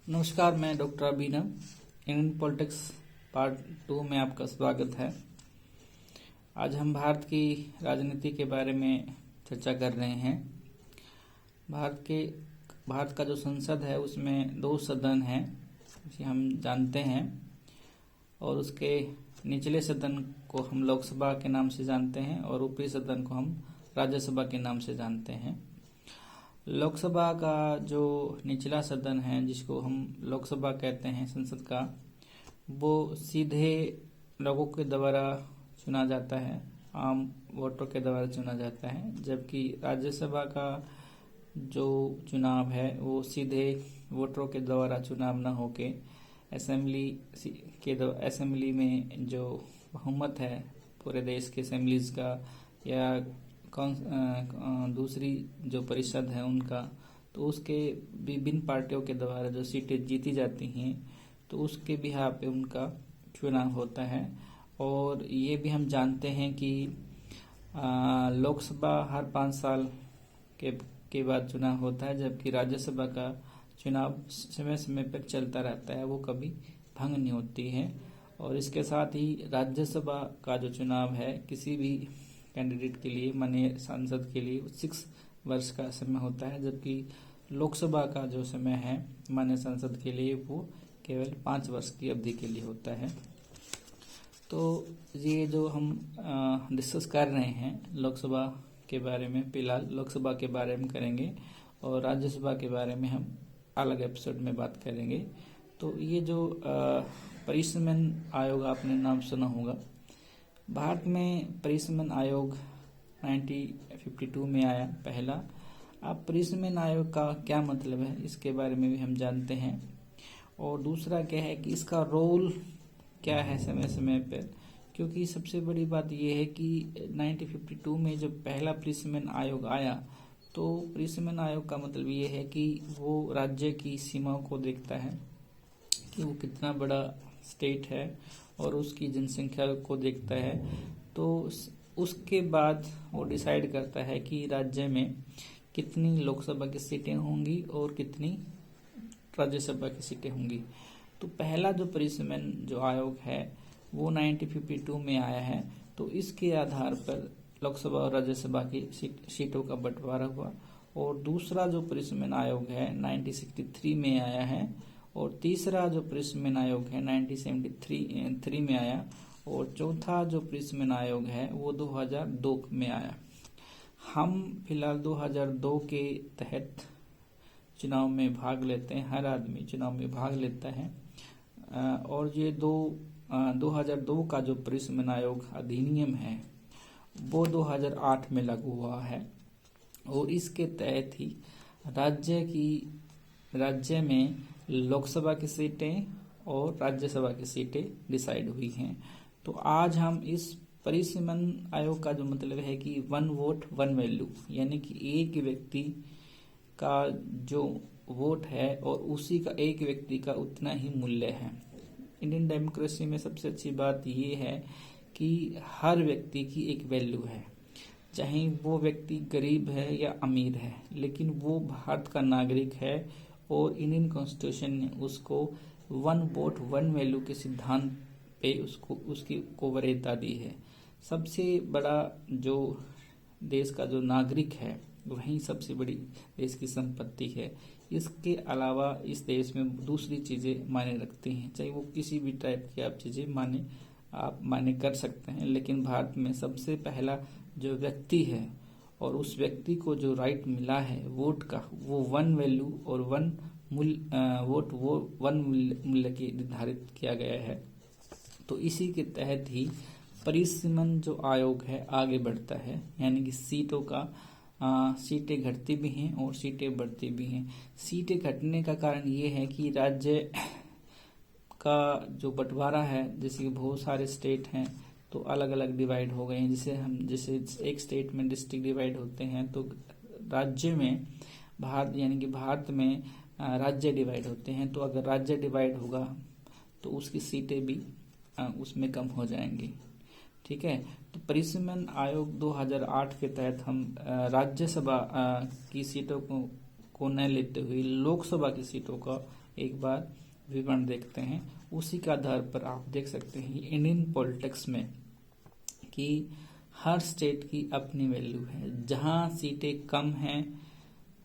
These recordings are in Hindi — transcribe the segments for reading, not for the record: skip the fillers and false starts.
नमस्कार, मैं डॉक्टर अभिनव। इंडियन पॉलिटिक्स पार्ट 2 में आपका स्वागत है। आज हम भारत की राजनीति के बारे में चर्चा कर रहे हैं। भारत का जो संसद है उसमें 2 सदन हैं, जिसे हम जानते हैं, और उसके निचले सदन को हम लोकसभा के नाम से जानते हैं और ऊपरी सदन को हम राज्यसभा के नाम से जानते हैं। लोकसभा का जो निचला सदन है, जिसको हम लोकसभा कहते हैं संसद का, वो सीधे लोगों के द्वारा चुना जाता है, आम वोटरों के द्वारा चुना जाता है। जबकि राज्यसभा का जो चुनाव है वो सीधे वोटरों के द्वारा चुनाव न होके असेंबली में जो बहुमत है पूरे देश के असेंबलीज का या दूसरी जो परिषद है उनका, तो उसके विभिन्न पार्टियों के द्वारा जो सीटें जीती जाती हैं तो उसके बिहार पे उनका चुनाव होता है। और ये भी हम जानते हैं कि लोकसभा हर 5 साल के बाद चुनाव होता है, जबकि राज्यसभा का चुनाव समय समय पर चलता रहता है, वो कभी भंग नहीं होती है। और इसके साथ ही राज्यसभा का जो चुनाव है किसी भी कैंडिडेट के लिए, माने सांसद के लिए 6 वर्ष का समय होता है, जबकि लोकसभा का जो समय है माने सांसद के लिए वो केवल 5 वर्ष की अवधि के लिए होता है। तो ये जो हम डिस्कस कर रहे हैं लोकसभा के बारे में, फिलहाल लोकसभा के बारे में करेंगे और राज्यसभा के बारे में हम अलग एपिसोड में बात करेंगे। तो ये जो परिसमन आयोग, आपने नाम सुना होगा। भारत में परिसमन आयोग 1952 में आया पहला। अब परिसमन आयोग का क्या मतलब है इसके बारे में भी हम जानते हैं, और दूसरा क्या है कि इसका रोल क्या है समय समय पर। क्योंकि सबसे बड़ी बात यह है कि 1952 में जब पहला परिसमन आयोग आया, तो परिसमन आयोग का मतलब ये है कि वो राज्य की सीमाओं को देखता है कि वो कितना बड़ा स्टेट है और उसकी जनसंख्या को देखता है। तो उसके बाद वो डिसाइड करता है कि राज्य में कितनी लोकसभा की सीटें होंगी और कितनी राज्यसभा की सीटें होंगी। तो पहला जो परिसमन जो आयोग है वो 1952 में आया है। तो इसके आधार पर लोकसभा और राज्यसभा की सीटों का बंटवारा हुआ। और दूसरा जो परिसमन आयोग है 1963 में आया है, और तीसरा जो परिसमन आयोग है 1973 में आया, और चौथा जो परिसमन आयोग है वो 2002 में आया। हम फिलहाल 2002 के तहत चुनाव में भाग लेते हैं, हर आदमी चुनाव में भाग लेता है। और ये 2002 का जो परिसमन आयोग अधिनियम है वो 2008 में लागू हुआ है, और इसके तहत ही राज्य में लोकसभा की सीटें और राज्यसभा की सीटें डिसाइड हुई हैं। तो आज हम इस परिसमन आयोग का जो मतलब है कि 1 वोट 1 वैल्यू, यानी कि एक व्यक्ति का जो वोट है और उसी का एक व्यक्ति का उतना ही मूल्य है। इंडियन डेमोक्रेसी में सबसे अच्छी बात ये है कि हर व्यक्ति की एक वैल्यू है, चाहे वो व्यक्ति गरीब है या अमीर है, लेकिन वो भारत का नागरिक है। और इंडियन कॉन्स्टिट्यूशन ने उसको 1 वोट 1 वैल्यू के सिद्धांत पे उसकी वरीयता दी है। सबसे बड़ा जो देश का जो नागरिक है वही सबसे बड़ी देश की संपत्ति है। इसके अलावा इस देश में दूसरी चीजें मायने रखती हैं, चाहे वो किसी भी टाइप की आप चीजें आप मायने कर सकते हैं, लेकिन भारत में सबसे पहला जो व्यक्ति है और उस व्यक्ति को जो राइट मिला है वोट का, वो 1 वैल्यू और 1 वोट, वो 1 मूल्य के निर्धारित किया गया है। तो इसी के तहत ही परिसमन जो आयोग है आगे बढ़ता है, यानी कि सीटें घटती भी हैं और सीटें बढ़ती भी हैं। सीटें घटने का कारण ये है कि राज्य का जो बंटवारा है, जैसे कि बहुत सारे स्टेट हैं तो अलग अलग डिवाइड हो गए हैं। जैसे एक स्टेट में डिस्ट्रिक्ट डिवाइड होते हैं, तो राज्य में भारत में राज्य डिवाइड होते हैं। तो अगर राज्य डिवाइड होगा तो उसकी सीटें भी उसमें कम हो जाएंगी। ठीक है। तो परिसमन आयोग 2008 के तहत हम राज्यसभा की सीटों को न लेते हुए लोकसभा की सीटों का एक बार विवरण देखते हैं। उसी के आधार पर आप देख सकते हैं इंडियन पॉलिटिक्स में कि हर स्टेट की अपनी वैल्यू है। जहां सीटें कम हैं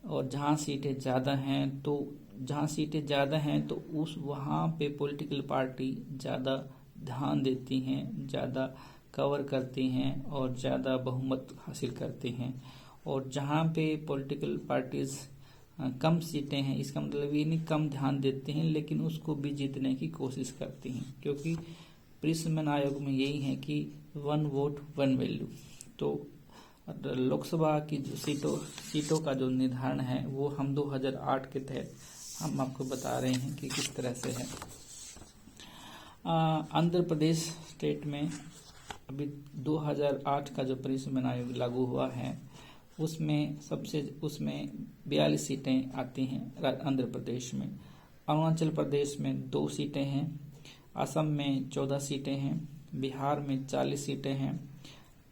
और जहां सीटें ज़्यादा हैं, तो जहां सीटें ज़्यादा हैं तो उस वहां पे पॉलिटिकल पार्टी ज़्यादा ध्यान देती हैं, ज़्यादा कवर करती हैं और ज़्यादा बहुमत हासिल करती हैं। और जहां पे पॉलिटिकल पार्टीज कम सीटें हैं, इसका मतलब ये नहीं कम ध्यान देते हैं, लेकिन उसको भी जीतने की कोशिश करती हैं, क्योंकि प्रिस्मन आयोग में यही है कि 1 वोट 1 वैल्यू। तो लोकसभा की जो सीटों का जो निर्धारण है वो हम 2008 के तहत हम आपको बता रहे हैं कि किस तरह से है। आंध्र प्रदेश स्टेट में अभी 2008 का जो प्रिस्मन आयोग लागू हुआ है उसमें 42 सीटें आती हैं आंध्र प्रदेश में। अरुणाचल प्रदेश में 2 सीटें हैं, असम में 14 सीटें हैं, बिहार में 40 सीटें हैं,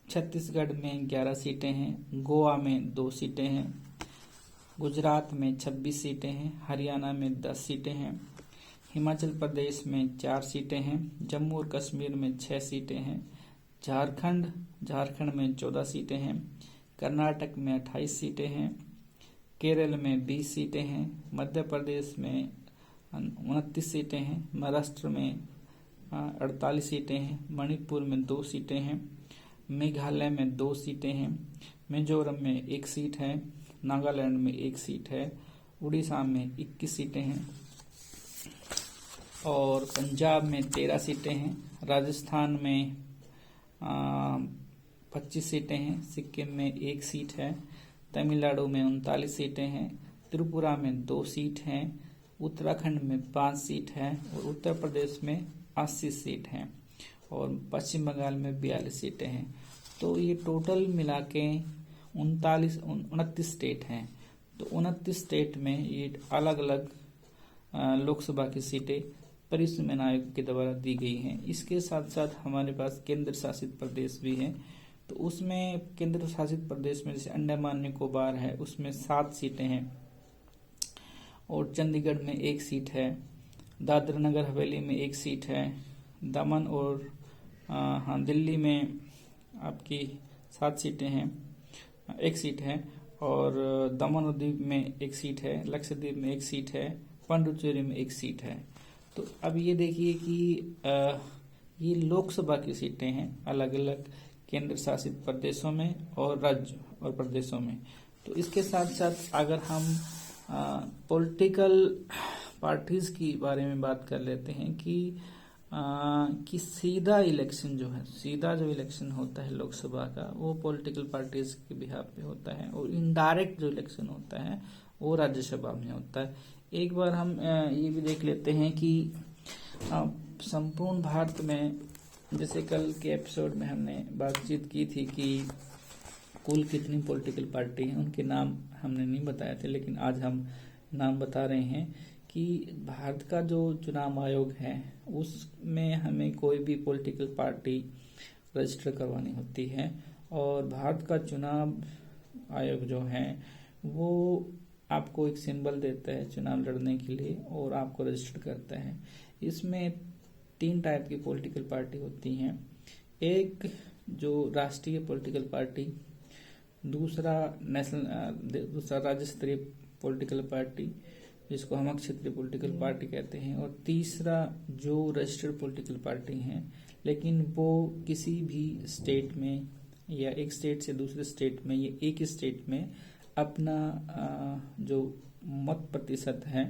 छत्तीसगढ़ में 11 सीटें हैं, गोवा में 2 सीटें हैं, गुजरात में 26 सीटें हैं, हरियाणा में 10 सीटें हैं, हिमाचल प्रदेश में 4 सीटें हैं, जम्मू और कश्मीर में 6 सीटें हैं, झारखंड में 14 सीटें हैं, कर्नाटक में 28 सीटें हैं, केरल में 20 सीटें हैं, मध्य प्रदेश में 29 सीटें हैं, महाराष्ट्र में 48 सीटें हैं, मणिपुर में 2 सीटें हैं, मेघालय में 2 सीटें हैं, मिजोरम में 1 सीट है, नागालैंड में 1 सीट है, उड़ीसा में 21 सीटें हैं और पंजाब में 13 सीटें हैं, राजस्थान में 25 सीटें हैं, सिक्किम में 1 सीट है, तमिलनाडु में 39 सीटें हैं, त्रिपुरा में 2 सीट हैं, उत्तराखंड में 5 सीट है और उत्तर प्रदेश में 80 सीट हैं और पश्चिम बंगाल में 42 सीटें हैं। तो ये टोटल मिला के 29 स्टेट हैं। तो 29 स्टेट में ये अलग अलग लोकसभा की सीटें प्रिस्मन आयोग के द्वारा दी गई हैं। इसके साथ साथ हमारे पास केंद्र शासित प्रदेश भी हैं। तो उसमें केंद्र शासित प्रदेश में जैसे अंडमान निकोबार है, उसमें 7 सीटें हैं और चंडीगढ़ में 1 सीट है, दादरा नगर हवेली में 1 सीट है, दमन और दिल्ली में आपकी 7 सीटें हैं, 1 सीट है और दमन और दीव में 1 सीट है, लक्षद्वीप में 1 सीट है, पुडुचेरी में 1 सीट है। तो अब ये देखिए कि ये लोकसभा की सीटें हैं अलग अलग केंद्र शासित प्रदेशों में और राज्य और प्रदेशों में। तो इसके साथ साथ अगर हम पॉलिटिकल पार्टीज की बारे में बात कर लेते हैं कि सीधा इलेक्शन जो है, सीधा जो इलेक्शन होता है लोकसभा का वो पॉलिटिकल पार्टीज के बिहाफ पे होता है और इनडायरेक्ट जो इलेक्शन होता है वो राज्यसभा में होता है। एक बार हम ये भी देख लेते हैं कि संपूर्ण भारत में, जैसे कल के एपिसोड में हमने बातचीत की थी कि कुल कितनी पॉलिटिकल पार्टी हैं, उनके नाम हमने नहीं बताए थे, लेकिन आज हम नाम बता रहे हैं कि भारत का जो चुनाव आयोग है उसमें हमें कोई भी पॉलिटिकल पार्टी रजिस्टर करवानी होती है और भारत का चुनाव आयोग जो है वो आपको एक सिंबल देता है चुनाव लड़ने के लिए और आपको रजिस्टर करता है। इसमें 3 टाइप की पॉलिटिकल पार्टी होती हैं। एक जो राष्ट्रीय पॉलिटिकल पार्टी, दूसरा राज्य स्तरीय पॉलिटिकल पार्टी जिसको हम क्षेत्रीय पॉलिटिकल पार्टी कहते हैं, और तीसरा जो रजिस्टर्ड पॉलिटिकल पार्टी हैं लेकिन वो किसी भी स्टेट में या एक स्टेट से दूसरे स्टेट में या एक स्टेट में अपना जो मत प्रतिशत है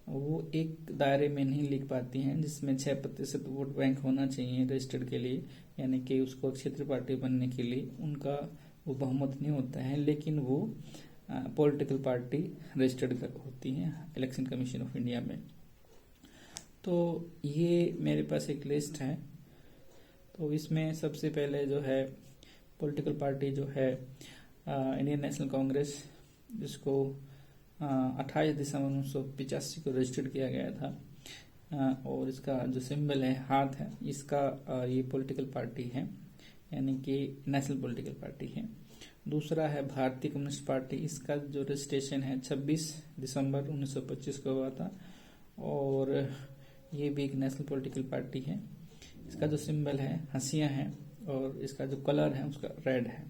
वो एक दायरे में नहीं लिख पाती हैं, जिसमें 6% वोट बैंक होना चाहिए रजिस्टर्ड के लिए, यानी कि उसको क्षेत्रीय पार्टी बनने के लिए उनका वो बहुमत नहीं होता है, लेकिन वो पॉलिटिकल पार्टी रजिस्टर्ड होती हैं इलेक्शन कमीशन ऑफ इंडिया में। तो ये मेरे पास एक लिस्ट है। तो इसमें सबसे पहले जो है पॉलिटिकल पार्टी जो है इंडियन नेशनल कांग्रेस, जिसको 28 दिसंबर 1985 को रजिस्टर्ड किया गया था और इसका जो सिंबल है हाथ है, इसका ये पॉलिटिकल पार्टी है, यानी कि नेशनल पॉलिटिकल पार्टी है। दूसरा है भारतीय कम्युनिस्ट पार्टी, इसका जो रजिस्ट्रेशन है 26 दिसंबर 1925 को हुआ था और ये भी एक नेशनल पॉलिटिकल पार्टी है। इसका जो सिंबल है हंसियां हैं और इसका जो कलर है उसका रेड है।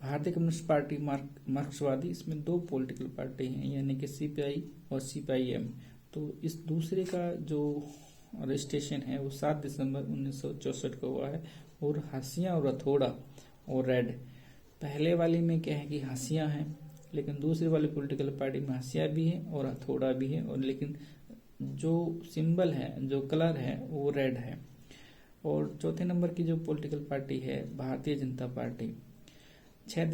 भारतीय कम्युनिस्ट पार्टी मार्क्सवादी, इसमें दो पॉलिटिकल पार्टी हैं यानी कि सीपीआई और सीपीआईएम। तो इस दूसरे का जो रजिस्ट्रेशन है वो 7 दिसंबर 1964 को हुआ है और हंसियां और हथौड़ा और रेड। पहले वाली में क्या है कि हंसियां हैं, लेकिन दूसरी वाली पॉलिटिकल पार्टी में हंसियां भी है और हथौड़ा भी है, और लेकिन जो सिंबल है, जो कलर है वो रेड है। और चौथे नंबर की जो पॉलिटिकल पार्टी है भारतीय जनता पार्टी, 6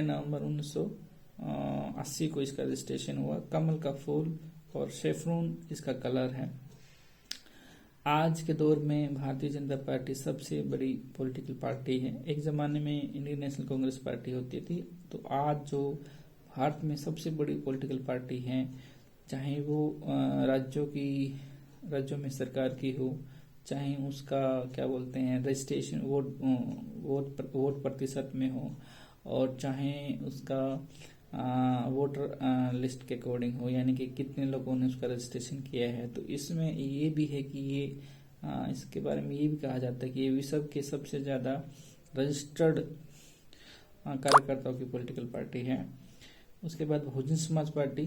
नवंबर 1980 को इसका रजिस्ट्रेशन हुआ। कमल का फूल और शेफरून इसका कलर है। आज के दौर में भारतीय जनता पार्टी सबसे बड़ी पॉलिटिकल पार्टी है। एक जमाने में इंडियन नेशनल कांग्रेस पार्टी होती थी, तो आज जो भारत में सबसे बड़ी पॉलिटिकल पार्टी है, चाहे वो राज्यों में सरकार की हो, चाहे उसका क्या बोलते हैं रजिस्ट्रेशन वोट प्रतिशत में हो, और चाहे उसका वोटर लिस्ट के अकॉर्डिंग हो, यानी कि कितने लोगों ने उसका रजिस्ट्रेशन किया है। तो इसमें ये भी है कि ये इसके बारे में ये भी कहा जाता है कि ये विश्व के सबसे ज्यादा रजिस्टर्ड कार्यकर्ताओं की पॉलिटिकल पार्टी है। उसके बाद बहुजन समाज पार्टी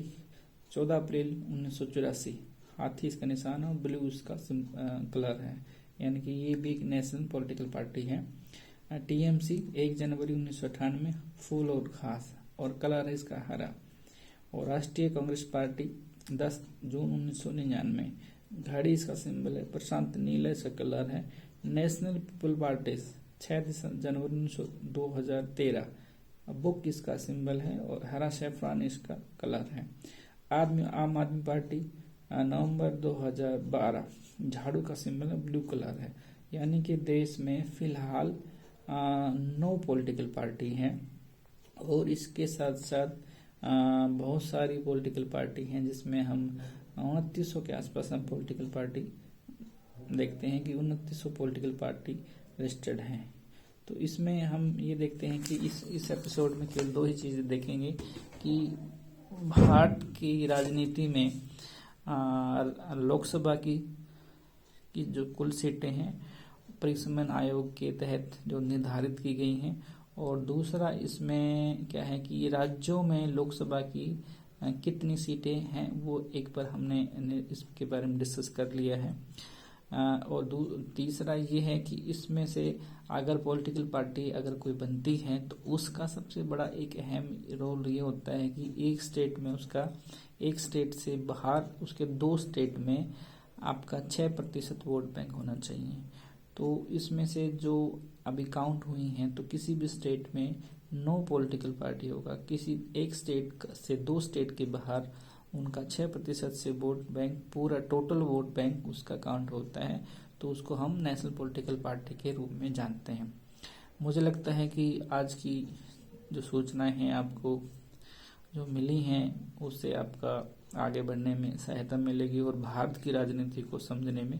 14 अप्रैल 1984, हाथी इसका निशान है और ब्लू इसका कलर है, यानी कि ये भी एक नेशनल पॉलिटिकल पार्टी है। टीएमसी 1 जनवरी 1998, फूल और घास और कलर है इसका हरा। और राष्ट्रीय कांग्रेस पार्टी 10 जून 1999, घड़ी इसका सिंबल है, प्रशांत नीला इसका कलर है। नेशनल पीपल पार्टी 6 जनवरी 2013, बुक इसका सिंबल है और हरा सैफरान इसका कलर है। आम आदमी पार्टी नवंबर 2012, झाड़ू का सिंबल है, ब्लू कलर है। यानी कि देश में फिलहाल 9 पॉलिटिकल पार्टी हैं और इसके साथ साथ बहुत सारी पॉलिटिकल पार्टी हैं, जिसमें हम 2900 के आसपास हम पॉलिटिकल पार्टी देखते हैं कि 2900 पॉलिटिकल पार्टी रजिस्टर्ड हैं। तो इसमें हम ये देखते हैं कि इस एपिसोड में केवल 2 ही चीजें देखेंगे कि भारत की राजनीति में लोकसभा की जो कुल सीटें हैं परिसमन आयोग के तहत जो निर्धारित की गई हैं, और दूसरा इसमें क्या है कि राज्यों में लोकसभा की कितनी सीटें हैं वो एक बार हमने इसके बारे में डिस्कस कर लिया है। और तीसरा ये है कि इसमें से अगर पॉलिटिकल पार्टी अगर कोई बनती है तो उसका सबसे बड़ा एक अहम रोल ये होता है कि एक स्टेट में उसका, एक स्टेट से बाहर उसके 2 स्टेट में आपका 6% वोट बैंक होना चाहिए। तो इसमें से जो अभी काउंट हुई हैं तो किसी भी स्टेट में 9 पॉलिटिकल पार्टी होगा, किसी एक स्टेट से 2 स्टेट के बाहर उनका 6% से वोट बैंक, पूरा टोटल वोट बैंक उसका काउंट होता है, तो उसको हम नेशनल पॉलिटिकल पार्टी के रूप में जानते हैं। मुझे लगता है कि आज की जो सूचनाएं हैं आपको जो मिली हैं उससे आपका आगे बढ़ने में सहायता मिलेगी और भारत की राजनीति को समझने में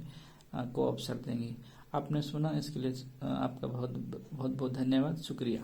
को अवसर देंगी। आपने सुना, इसके लिए आपका बहुत बहुत धन्यवाद, शुक्रिया।